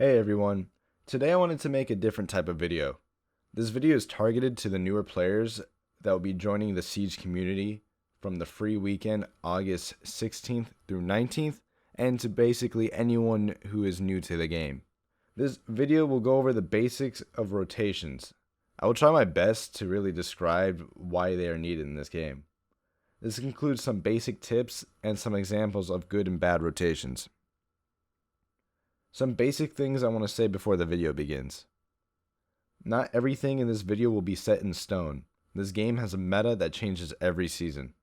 Hey everyone, today I wanted to make a different type of video. This video is targeted to the newer players that will be joining the Siege community from the free weekend August 16th through 19th, and to basically anyone who is new to the game. This video will go over the basics of rotations. I will try my best to really describe why they are needed in this game. This includes some basic tips and some examples of good and bad rotations. Some basic things I want to say before the video begins. Not everything in this video will be set in stone. This game has a meta that changes every season.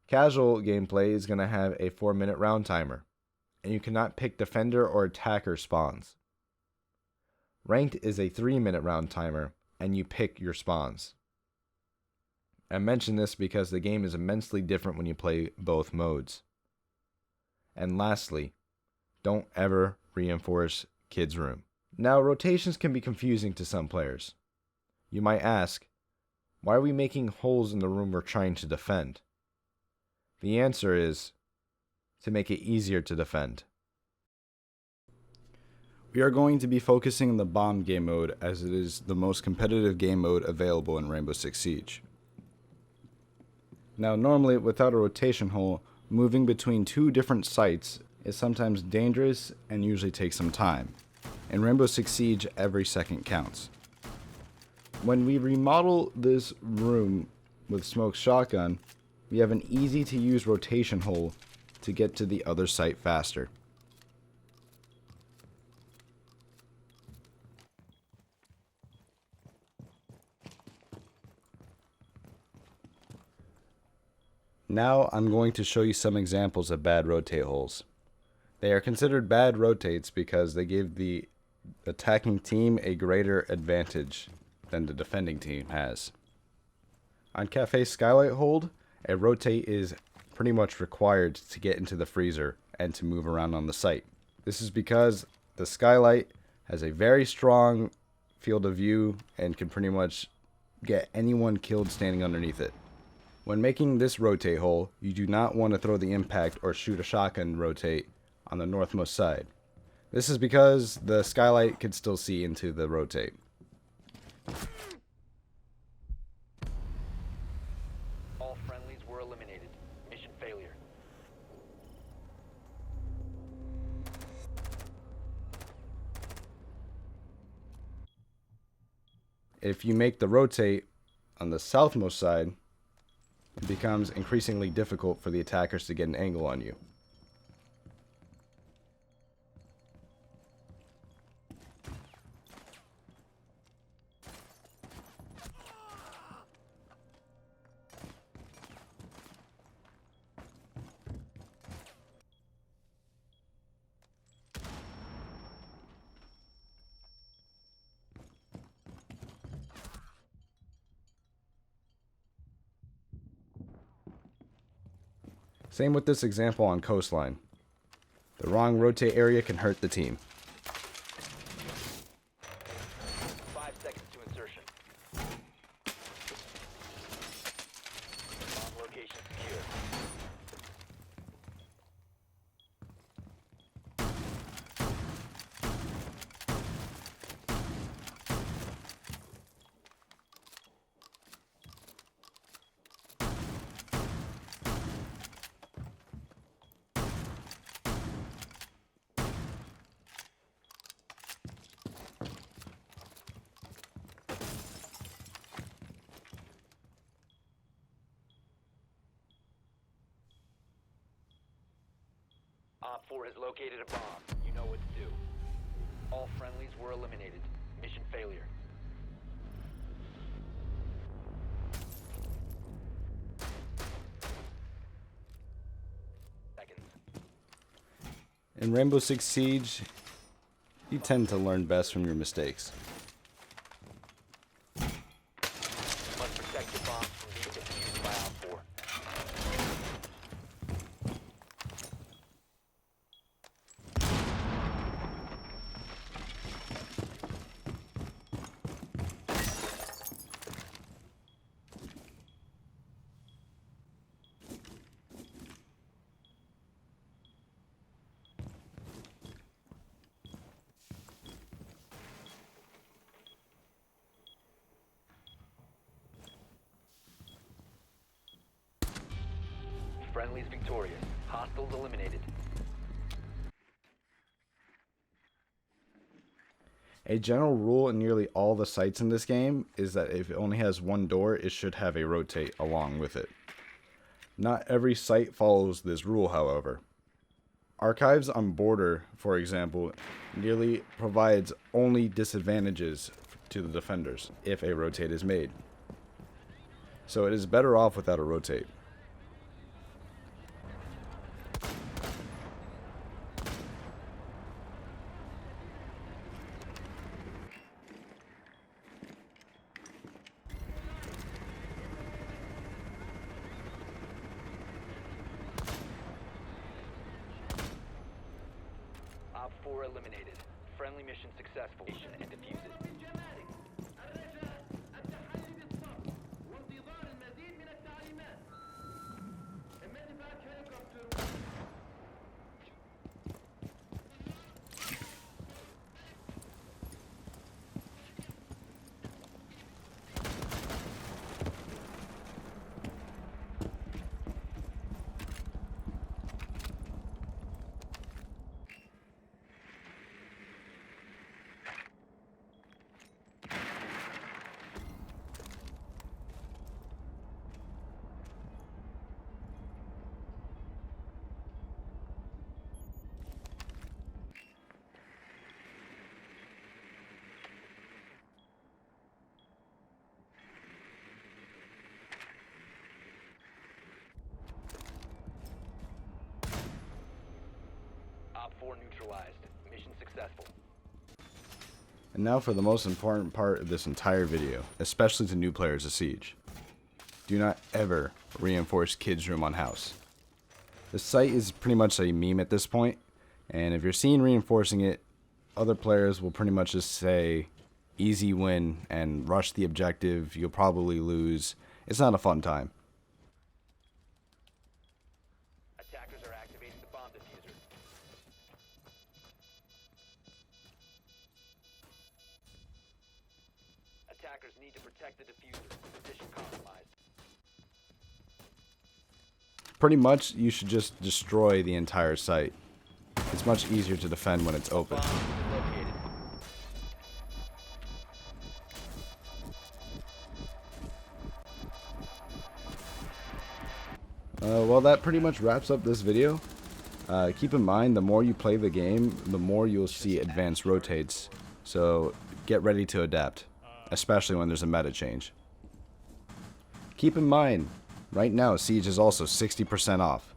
Casual gameplay is going to have a 4-minute round timer, and you cannot pick defender or attacker spawns. Ranked is a 3-minute round timer, and you pick your spawns. I mention this because the game is immensely different when you play both modes. And lastly, don't ever reinforce kids' room. Now, rotations can be confusing to some players. You might ask, why are we making holes in the room we're trying to defend? The answer is, to make it easier to defend. We are going to be focusing on the bomb game mode as it is the most competitive game mode available in Rainbow Six Siege. Now, normally without a rotation hole, moving between two different sites is sometimes dangerous and usually takes some time. In Rainbow Six Siege, every second counts. When we remodel this room with Smoke's shotgun, we have an easy to use rotation hole to get to the other site faster. Now I'm going to show you some examples of bad rotate holes. They are considered bad rotates because they give the attacking team a greater advantage than the defending team has. On Cafe Skylight hold, a rotate is pretty much required to get into the freezer and to move around on the site. This is because the Skylight has a very strong field of view and can pretty much get anyone killed standing underneath it. When making this rotate hole, you do not want to throw the impact or shoot a shotgun rotate on the northmost side. This is because the Skylight can still see into the rotate. All friendlies were eliminated. Mission failure. If you make the rotate on the southmost side, it becomes increasingly difficult for the attackers to get an angle on you. Same with this example on coastline. The wrong rotate area can hurt the team. 5 seconds to insertion. Bomb location secure. Op 4 has located a bomb. You know what to do. All friendlies were eliminated. Mission failure. Seconds. In Rainbow Six Siege, you tend to learn best from your mistakes. Must protect your bombs from being defused by Op 4. Friendlies victorious. Hostiles eliminated. A general rule in nearly all the sites in this game is that if it only has one door, it should have a rotate along with it. Not every site follows this rule, however. Archives on Border, for example, nearly provides only disadvantages to the defenders if a rotate is made. So it is better off without a rotate. Op 4 eliminated. Friendly mission successful. And defuse it. Op 4 neutralized. Mission successful. And now for the most important part of this entire video, especially to new players of Siege. Do not ever reinforce kids' room on house. The site is pretty much a meme at this point, and if you're seen reinforcing it, other players will pretty much just say, easy win, and rush the objective, you'll probably lose. It's not a fun time. Attackers are activating the bomb diffuser. Attackers need to protect the diffuser. Position compromised. Pretty much, you should just destroy the entire site. It's much easier to defend when it's open. Bomb located. Well, that pretty much wraps up this video. Keep in mind, the more you play the game, the more you'll see advanced rotates. So get ready to adapt, especially when there's a meta change. Keep in mind, right now Siege is also 60% off.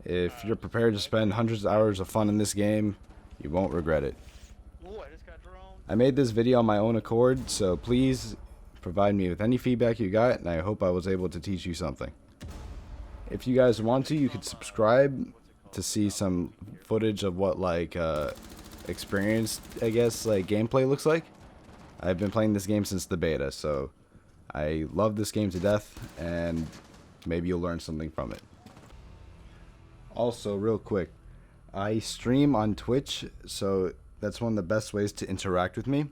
If you're prepared to spend hundreds of hours of fun in this game, you won't regret it. I made this video on my own accord, so please provide me with any feedback you got, and I hope I was able to teach you something. If you guys want to, you could subscribe to see some footage of what experienced, I guess, gameplay looks like. I've been playing this game since the beta, so I love this game to death, and maybe you'll learn something from it. Also, real quick, I stream on Twitch, so that's one of the best ways to interact with me.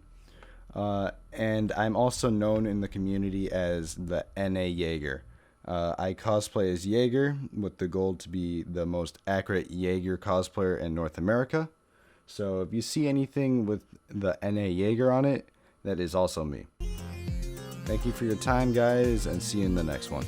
And I'm also known in the community as the NA Jaeger. I cosplay as Jaeger with the goal to be the most accurate Jaeger cosplayer in North America. So if you see anything with the NA Jaeger on it, that is also me. Thank you for your time, guys, and see you in the next one.